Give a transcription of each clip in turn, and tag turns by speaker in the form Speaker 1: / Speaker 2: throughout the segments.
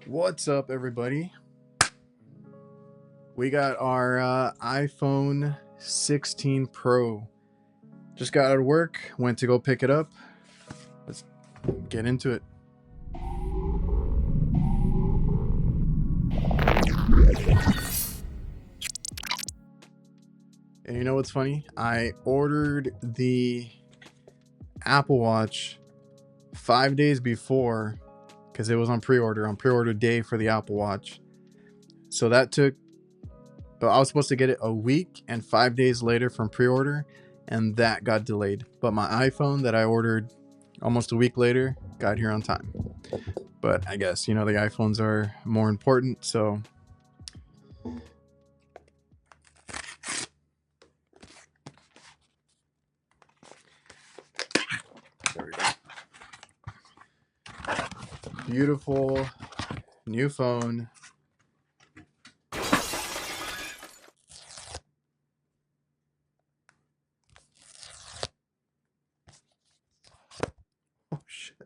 Speaker 1: What's up, everybody? We got our iPhone 16 Pro. Just got out of work, went to go pick it up. Let's get into it. And you know what's funny? I ordered the Apple Watch 5 days before because it was on pre-order day for the Apple Watch. So that took, but I was supposed to get it a week and 5 days later from pre-order, and that got delayed. But my iPhone that I ordered almost a week later got here on time. But I guess, the iPhones are more important, so there we go. Beautiful new phone. Oh shit.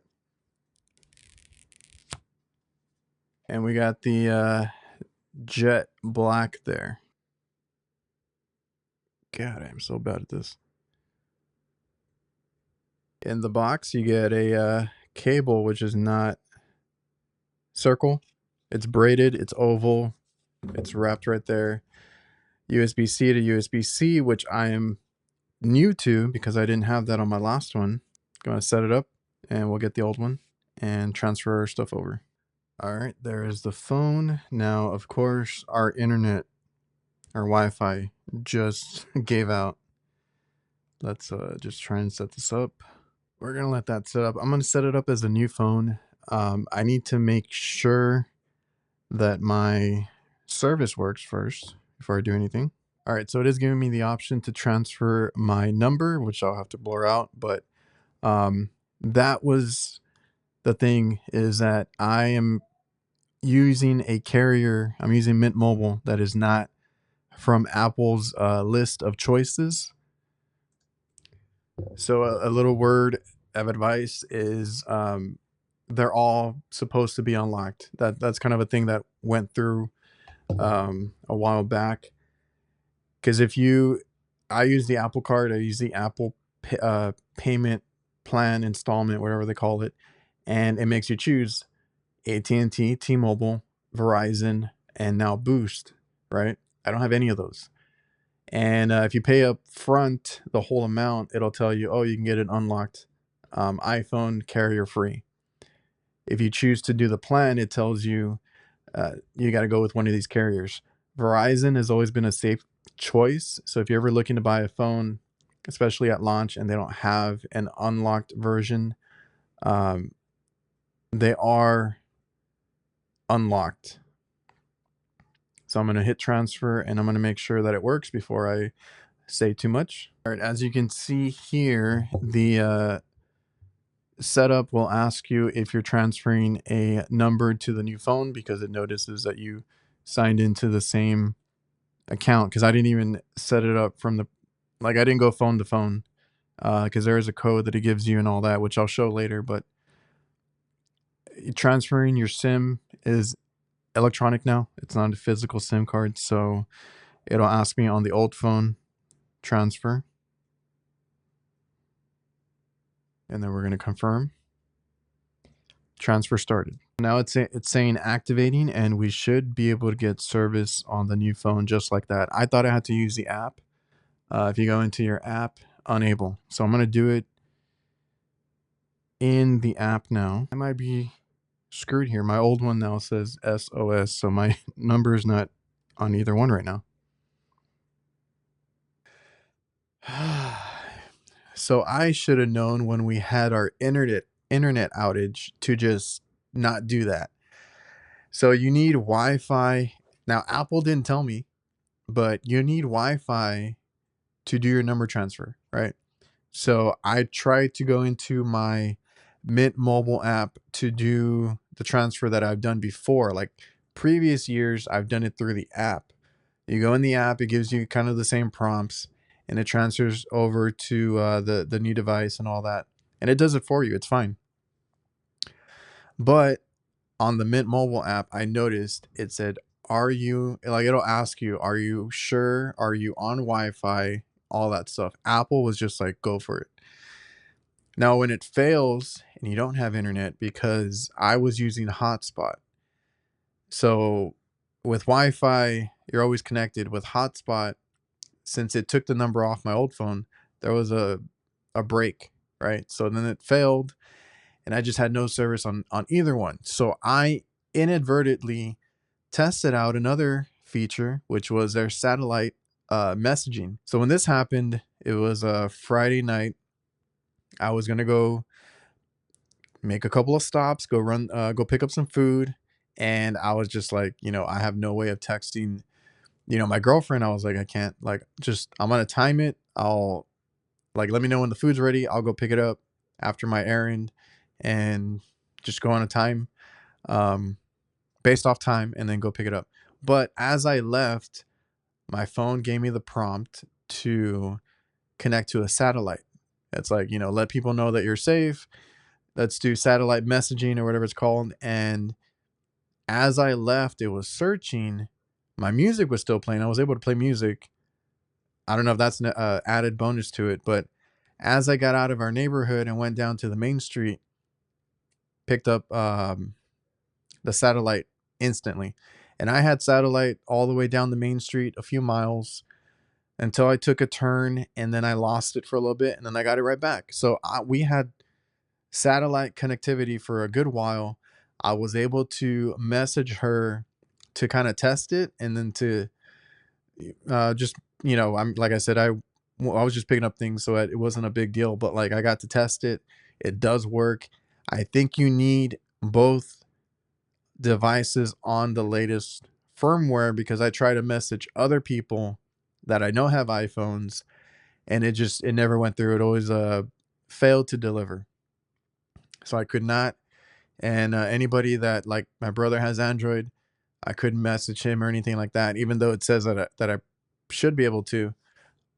Speaker 1: And we got the jet black there. God, I'm so bad at this. In the box, you get a cable, which is not circle. It's braided, it's oval, it's wrapped right there. USB-C to USB-C, which I am new to because I didn't have that on my last one. Gonna set it up and we'll get the old one and transfer our stuff over. All right, there is the phone. Now, of course, our internet, our Wi-Fi just gave out. Let's just try and set this up. We're gonna let that set up. I'm gonna set it up as a new phone. I need to make sure that my service works first before I do anything. All right, so it is giving me the option to transfer my number, which I'll have to blur out, but that was the thing, is that I am using a carrier. I'm using Mint Mobile that is not from Apple's list of choices. So a little word of advice is they're all supposed to be unlocked. That's kind of a thing that went through a while back. Because I use the Apple Card, I use the Apple payment plan, installment, whatever they call it, and it makes you choose AT&T, T-Mobile, Verizon, and now Boost, right? I don't have any of those. And if you pay up front the whole amount, it'll tell you, oh, you can get an unlocked iPhone carrier free. If you choose to do the plan, it tells you you got to go with one of these carriers. Verizon has always been a safe choice. So if you're ever looking to buy a phone, especially at launch, and they don't have an unlocked version, they are unlocked. So I'm going to hit transfer and I'm going to make sure that it works before I say too much. All right, as you can see here, the setup will ask you if you're transferring a number to the new phone because it notices that you signed into the same account, because I didn't even set it up from I didn't go phone to phone because there is a code that it gives you and all that, which I'll show later. But transferring your SIM is electronic now. It's not a physical SIM card, so it'll ask me on the old phone, transfer, and then we're going to confirm. Transfer started. Now it's saying activating, and we should be able to get service on the new phone just like that. I thought I had to use the app. If you go into your app, unable. So I'm going to do it in the app now. I might be screwed here. My old one now says SOS, so my number is not on either one right now. So I should have known when we had our internet outage to just not do that. So you need Wi-Fi. Now, Apple didn't tell me, but you need Wi-Fi to do your number transfer, right? So I tried to go into my Mint Mobile app to do the transfer that I've done before. Like previous years, I've done it through the app. You go in the app, it gives you kind of the same prompts, and it transfers over to the new device and all that. And it does it for you. It's fine. But on the Mint Mobile app, I noticed it said, are you, like, it'll ask you, are you sure? Are you on Wi-Fi? All that stuff. Apple was just like, go for it. Now, when it fails and you don't have internet, because I was using hotspot. So with Wi-Fi, you're always connected. With hotspot, since it took the number off my old phone, there was a break, right? So then it failed and I just had no service on either one. So I inadvertently tested out another feature, which was their satellite messaging. So when this happened, it was a Friday night. I was gonna go make a couple of stops, go pick up some food, and I was just like, I have no way of texting, my girlfriend. I was like, I can't, like, just I'm gonna time it. I'll, like, let me know when the food's ready. I'll go pick it up after my errand, and just go on a time, um, based off time, and then go pick it up. But as I left, my phone gave me the prompt to connect to a satellite. It's like, let people know that you're safe. Let's do satellite messaging or whatever it's called. And as I left, it was searching. My music was still playing. I was able to play music. I don't know if that's an added bonus to it, but as I got out of our neighborhood and went down to the main street, picked up the satellite instantly. And I had satellite all the way down the main street, a few miles, until I took a turn, and then I lost it for a little bit, and then I got it right back. So we had satellite connectivity for a good while. I was able to message her to kind of test it, and then to just, I'm, like I said, I was just picking up things, so it wasn't a big deal, but like I got to test it. It does work. I think you need both devices on the latest firmware, because I try to message other people that I know have iPhones, and it never went through. It always failed to deliver. So I could not. And anybody that, like, my brother has Android, I couldn't message him or anything like that, even though it says that I should be able to.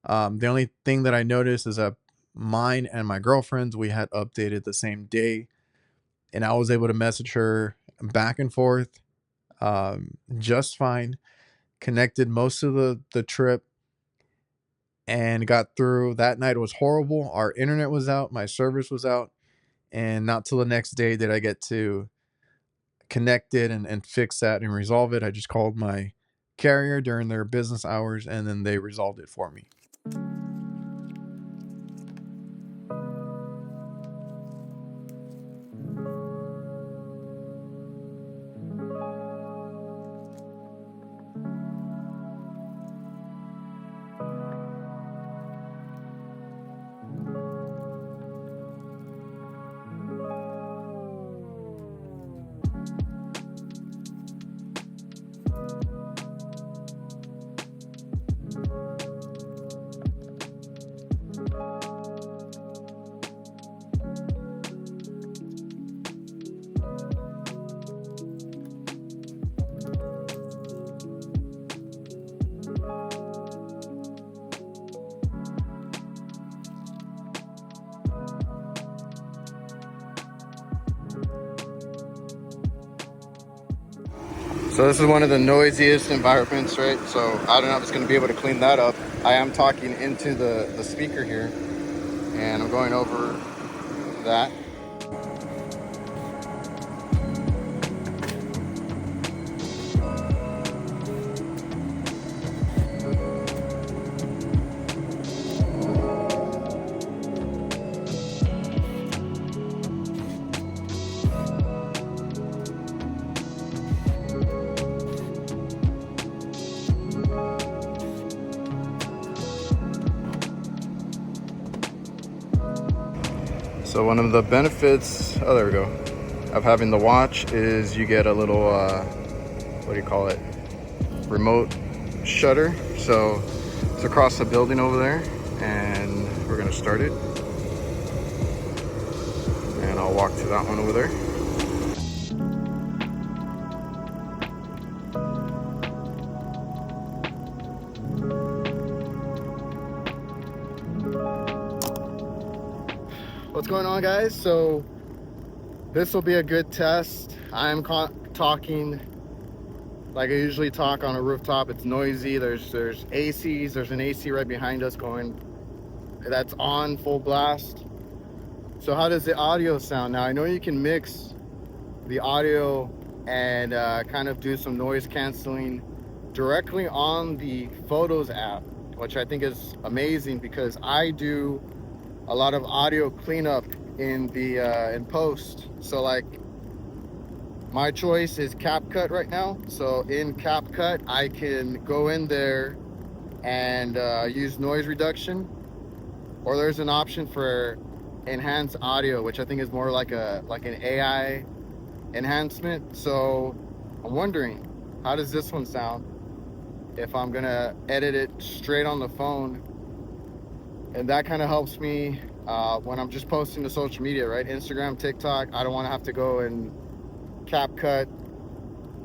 Speaker 1: The only thing that I noticed is that mine and my girlfriend's, we had updated the same day, and I was able to message her back and forth just fine. Connected most of the trip and got through. That night was horrible. Our internet was out, my service was out, and not till the next day did I get to connect it and fix that and resolve it. I just called my carrier during their business hours, and then they resolved it for me. So this is one of the noisiest environments, right? So I don't know if it's going to be able to clean that up. I am talking into the speaker here, and I'm going over that. So one of the benefits, oh, there we go, of having the watch is you get a little, what do you call it? Remote shutter. So it's across the building over there, and we're gonna start it. And I'll walk to that one over there. What's going on, guys? So
Speaker 2: This will be a good test. I'm talking like I usually talk on a rooftop. It's noisy. There's ACs. There's an AC right behind us going. That's on full blast. So how does the audio sound? Now I know you can mix the audio and kind of do some noise canceling directly on the Photos app, which I think is amazing because I do a lot of audio cleanup in the in post. So like my choice is CapCut right now. So in CapCut I can go in there and use noise reduction, or there's an option for enhanced audio, which I think is more like an AI enhancement. So I'm wondering, how does this one sound if I'm gonna edit it straight on the phone? And that kind of helps me when I'm just posting to social media, right? Instagram, TikTok. I don't want to have to go and CapCut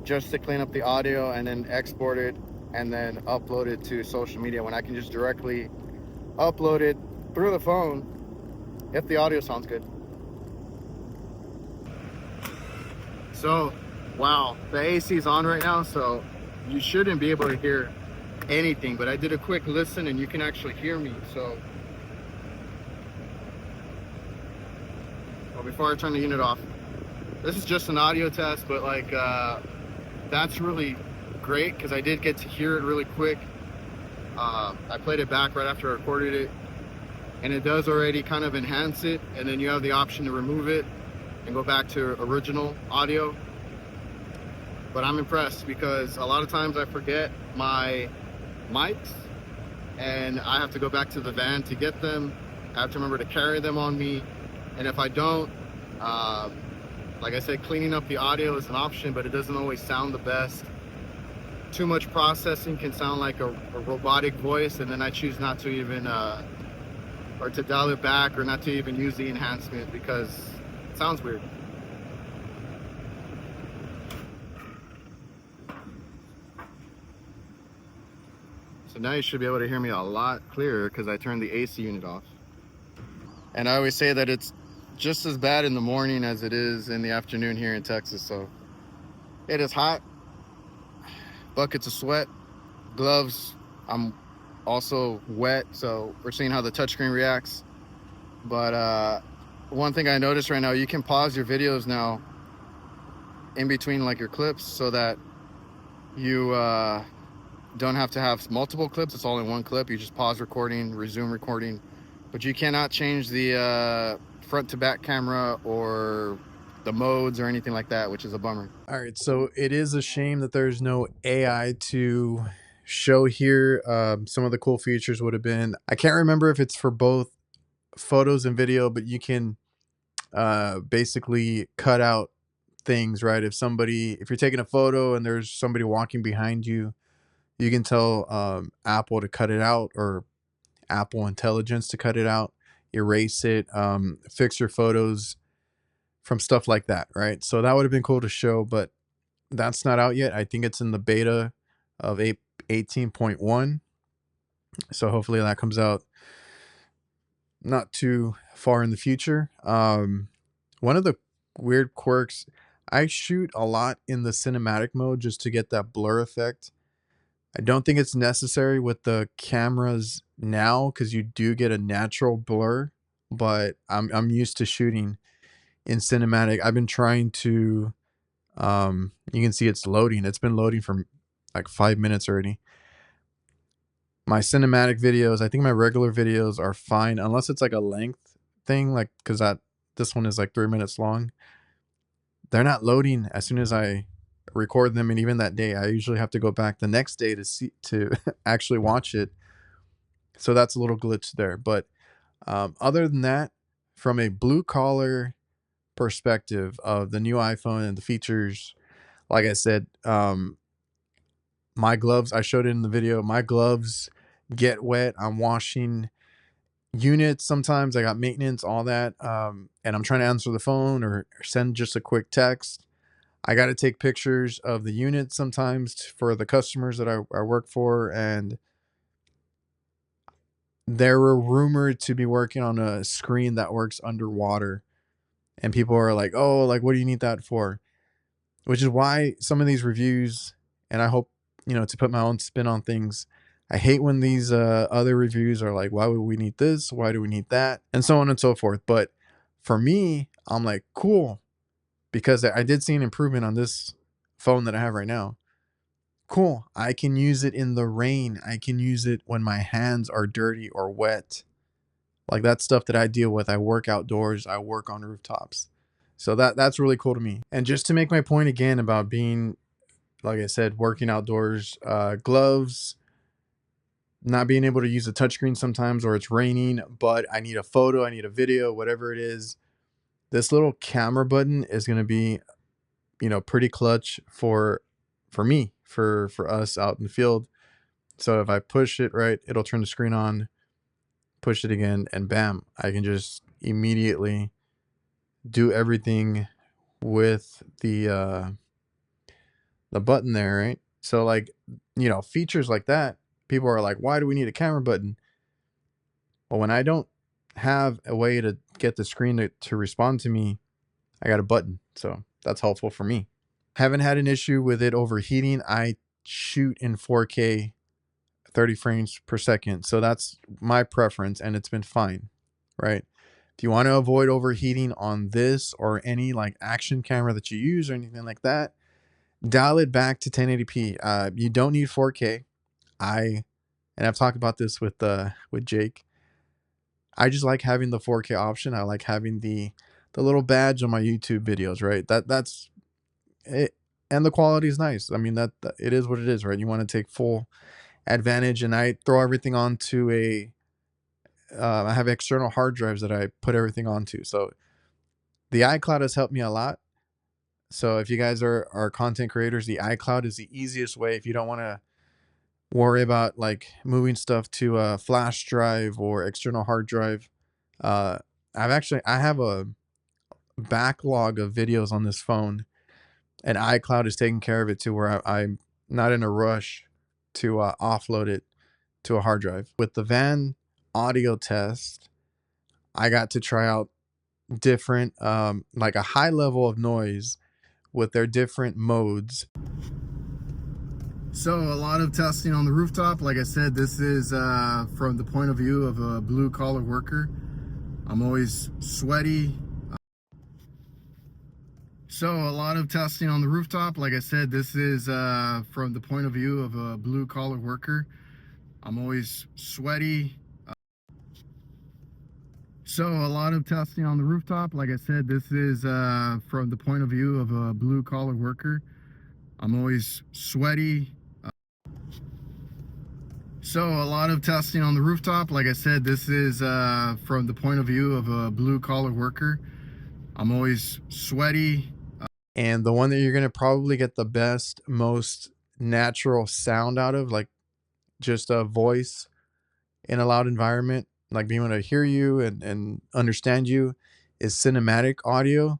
Speaker 2: just to clean up the audio and then export it and then upload it to social media, when I can just directly upload it through the phone if the audio sounds good. So, wow, the AC is on right now, so you shouldn't be able to hear anything, but I did a quick listen and you can actually hear me. So, well, before I turn the unit off, this is just an audio test, but like that's really great because I did get to hear it really quick. I played it back right after I recorded it, and it does already kind of enhance it, and then you have the option to remove it and go back to original audio. But I'm impressed because a lot of times I forget my mics and I have to go back to the van to get them. I have to remember to carry them on me, and if I don't, like I said, cleaning up the audio is an option, but it doesn't always sound the best. Too much processing can sound like a robotic voice, and then I choose not to even or to dial it back, or not to even use the enhancement because it sounds weird. So now you should be able to hear me a lot clearer because I turned the AC unit off. And I always say that it's just as bad in the morning as it is in the afternoon here in Texas. So it is hot, buckets of sweat, gloves. I'm also wet, so we're seeing how the touchscreen reacts. But one thing I noticed right now, you can pause your videos now in between like your clips so that you don't have to have multiple clips. It's all in one clip. You just pause recording, resume recording, but you cannot change the front to back camera or the modes or anything like that, which is a bummer.
Speaker 1: All right, so it is a shame that there's no AI to show here. Some of the cool features would have been, I can't remember if it's for both photos and video, but you can basically cut out things, right? If you're taking a photo and there's somebody walking behind you, you can tell Apple to cut it out, or Apple Intelligence to cut it out, erase it, fix your photos from stuff like that, right? So that would have been cool to show, but that's not out yet. I think it's in the beta of 18.1. So hopefully that comes out not too far in the future. One of the weird quirks, I shoot a lot in the cinematic mode just to get that blur effect. I don't think it's necessary with the cameras now because you do get a natural blur, but I'm used to shooting in cinematic. I've been trying to you can see it's loading. It's been loading for like 5 minutes already. My cinematic videos, I think my regular videos are fine unless it's like a length thing, like because this one is like 3 minutes long. They're not loading as soon as I record them, and even that day, I usually have to go back the next day to actually watch it. So that's a little glitch there. But other than that, from a blue collar perspective of the new iPhone and the features, like I said, my gloves, I showed it in the video, my gloves get wet. I'm washing units sometimes. I got maintenance, all that. And I'm trying to answer the phone or send just a quick text. I got to take pictures of the unit sometimes for the customers that I work for. And they were rumored to be working on a screen that works underwater. And people are like, oh, like, what do you need that for? Which is why some of these reviews, and I hope, to put my own spin on things, I hate when these other reviews are like, why would we need this? Why do we need that? And so on and so forth. But for me, I'm like, cool, because I did see an improvement on this phone that I have right now. Cool. I can use it in the rain. I can use it when my hands are dirty or wet. Like, that's stuff that I deal with. I work outdoors. I work on rooftops. So that's really cool to me. And just to make my point again about being, like I said, working outdoors, gloves, not being able to use a touchscreen sometimes, or it's raining, but I need a photo, I need a video, whatever it is. This little camera button is going to be, pretty clutch for me, for us out in the field. So if I push it right, it'll turn the screen on, push it again, and bam, I can just immediately do everything with the button there, right? So, like, features like that, people are like, why do we need a camera button? Well, when I don't have a way to get the screen to respond to me, I got a button. So that's helpful for me. Haven't had an issue with it overheating. I shoot in 4K 30 frames per second. So that's my preference, and it's been fine, right? If you want to avoid overheating on this or any like action camera that you use or anything like that, dial it back to 1080p. You don't need 4K. And I've talked about this with Jake. I just like having the 4K option. I like having the little badge on my YouTube videos, right? That's it, and the quality is nice. I mean, that it is what it is, right? You want to take full advantage, and I throw everything onto I have external hard drives that I put everything onto. So the iCloud has helped me a lot. So if you guys are content creators, the iCloud is the easiest way if you don't want to worry about like moving stuff to a flash drive or external hard drive. I have a backlog of videos on this phone, and iCloud is taking care of it to where I'm not in a rush to offload it to a hard drive. With the van audio test, I got to try out different, like a high level of noise with their different modes. So a lot of testing on the rooftop. Like I said, this is from the point of view of a blue collar worker. I'm always sweaty. So a lot of testing on the rooftop. Like I said, this is from the point of view of a blue collar worker. I'm always sweaty. So a lot of testing on the rooftop. Like I said, this is from the point of view of a blue collar worker. I'm always sweaty. So a lot of testing on the rooftop. Like I said, this is from the point of view of a blue collar worker. I'm always sweaty. And the one that you're going to probably get the best, most natural sound out of, like just a voice in a loud environment, like being able to hear you and understand you, is cinematic audio.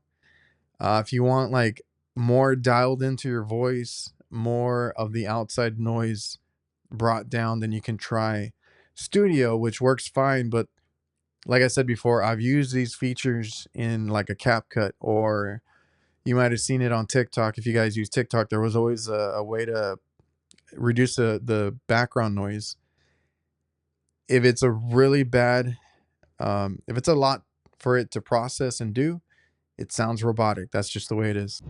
Speaker 1: If you want like more dialed into your voice, more of the outside noise brought down, then you can try studio, which works fine. But like I said before, I've used these features in like a CapCut, or you might have seen it on TikTok. If you guys use TikTok, there was always a way to reduce the background noise. If it's a really bad, if it's a lot for it to process and do, it sounds robotic. That's just the way it is.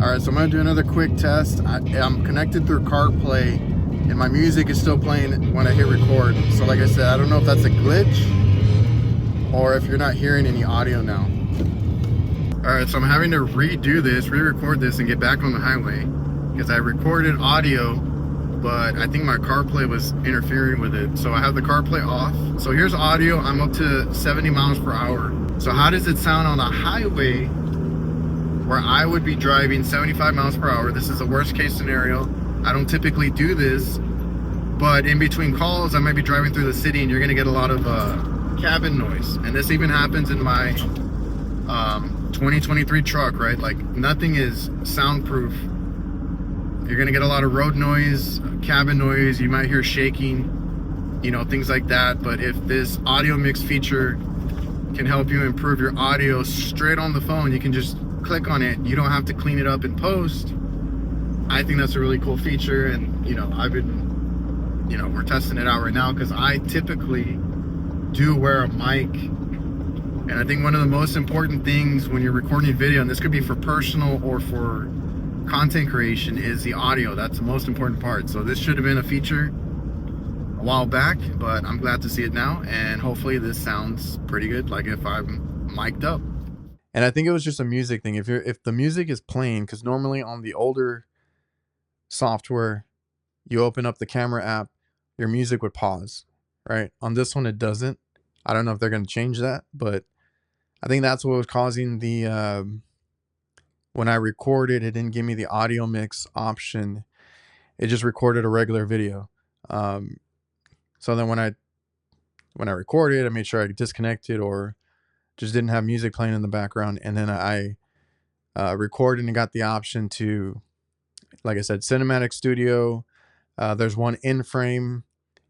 Speaker 1: All right, so I'm gonna do another quick test. I'm connected through CarPlay, and my music is still playing when I hit record. So like I said, I don't know if that's a glitch or if you're not hearing any audio now. All right, so I'm having to re-record this and get back on the highway because I recorded audio, but I think my CarPlay was interfering with it. So I have the CarPlay off. So here's audio. I'm up to 70 miles per hour. So how does it sound on a highway where I would be driving 75 miles per hour? This is the worst case scenario. I don't typically do this, but in between calls, I might be driving through the city and you're gonna get a lot of cabin noise. And this even happens in my 2023 truck, right? Like nothing is soundproof. You're gonna get a lot of road noise, cabin noise. You might hear shaking, things like that. But if this audio mix feature can help you improve your audio straight on the phone. You can just click on it. You don't have to clean it up in post. I think that's a really cool feature, and we're testing it out right now because I typically do wear a mic. And I think one of the most important things when you're recording video, and this could be for personal or for content creation, is the audio. That's the most important part. So this should have been a feature a while back, but I'm glad to see it now, and hopefully this sounds pretty good, like if I'm mic'd up. And I think it was just a music thing. If the music is playing, because normally on the older software, you open up the camera app, your music would pause, right? On this one, it doesn't. I don't know if they're going to change that, but I think that's what was causing the, when I recorded, it didn't give me the audio mix option. It just recorded a regular video. So then when I recorded, I made sure I disconnected or just didn't have music playing in the background. And then I recorded and got the option to, like I said, Cinematic Studio. There's one in frame,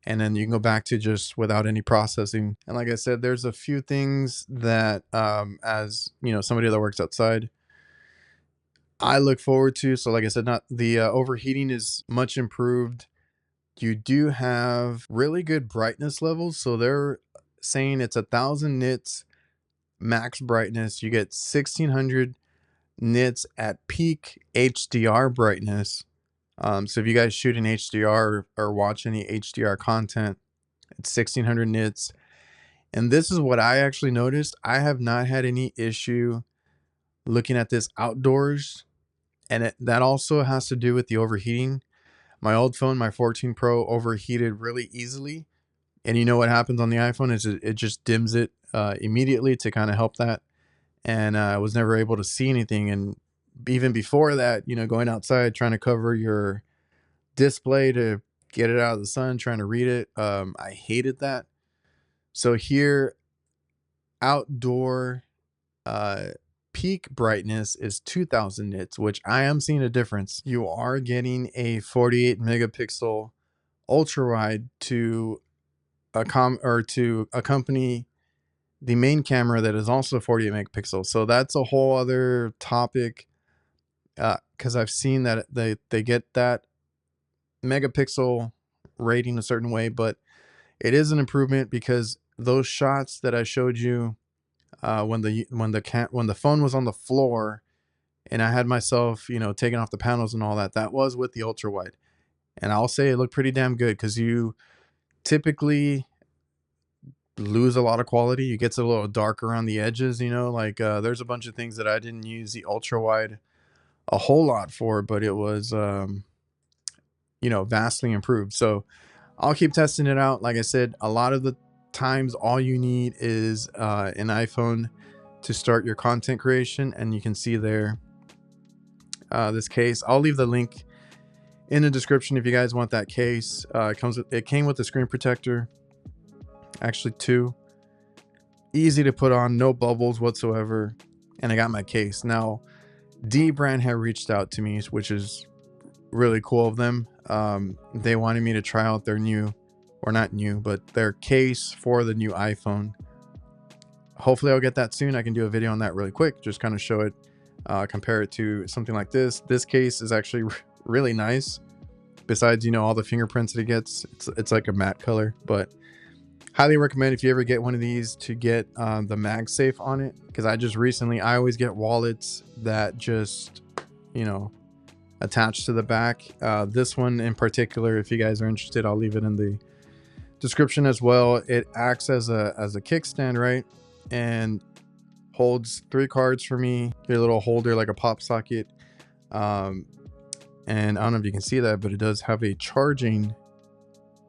Speaker 1: and then you can go back to just without any processing. And like I said, there's a few things that, as somebody that works outside, I look forward to. So like I said, not the overheating is much improved. You do have really good brightness levels. So they're saying it's 1,000 nits max brightness. You get 1,600 nits at peak HDR brightness. So if you guys shoot in HDR or watch any HDR content, it's 1,600 nits. And this is what I actually noticed. I have not had any issue looking at this outdoors. And that also has to do with the overheating. My old phone, my 14 Pro, overheated really easily. And you know what happens on the iPhone is it just dims it immediately to kind of help that. And I was never able to see anything. And even before that, going outside, trying to cover your display to get it out of the sun, trying to read it, I hated that. So here, outdoor peak brightness is 2,000 nits, which I am seeing a difference. You are getting a 48 megapixel ultra wide to accompany the main camera that is also 48 megapixels. So that's a whole other topic, because I've seen that they get that megapixel rating a certain way, but it is an improvement because those shots that I showed you, when the phone was on the floor and I had myself, taking off the panels and all that, that was with the ultra wide. And I'll say it looked pretty damn good because you typically lose a lot of quality. It gets a little dark around the edges, there's a bunch of things that I didn't use the ultra wide a whole lot for, but it was, vastly improved. So I'll keep testing it out. Like I said, a lot of the times all you need is an iPhone to start your content creation, and you can see there this case. I'll leave the link in the description if you guys want that case. It came with a screen protector, actually 2, easy to put on, no bubbles whatsoever, and I got my case. Now D brand had reached out to me, which is really cool of them. They wanted me to try out their new, or not new, but their case for the new iPhone. Hopefully I'll get that soon. I can do a video on that really quick, just kind of show it, compare it to something like this. This case is actually really nice. Besides, all the fingerprints that it gets, it's like a matte color. But highly recommend, if you ever get one of these, to get the Magsafe on it, because I always get wallets that just attached to the back. This one in particular, if you guys are interested, I'll leave it in the description as well. It acts as a kickstand, right, and holds 3 cards for me. Your little holder, like a pop socket, and I don't know if you can see that, but it does have a charging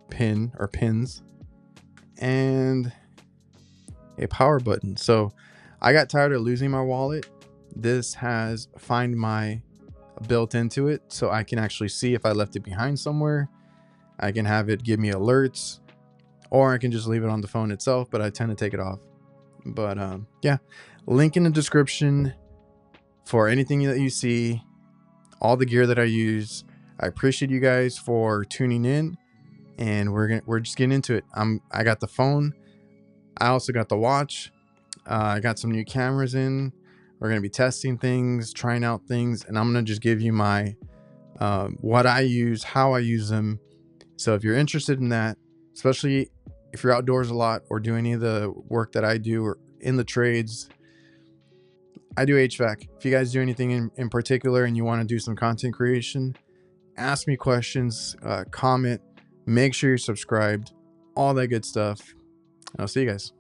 Speaker 1: pin or pins and a power button. So I got tired of losing my wallet. This has FindMy built into it, so I can actually see if I left it behind somewhere. I can have it give me alerts, or I can just leave it on the phone itself, but I tend to take it off. But yeah, link in the description for anything that you see, all the gear that I use. I appreciate you guys for tuning in, and we're just getting into it. I got the phone, I also got the watch. I got some new cameras in. We're going to be testing things, trying out things, and I'm going to just give you my what I use, how I use them. So if you're interested in that, especially if you're outdoors a lot or do any of the work that I do or in the trades, I do HVAC. If you guys do anything in particular and you want to do some content creation, ask me questions, comment, make sure you're subscribed, all that good stuff. I'll see you guys.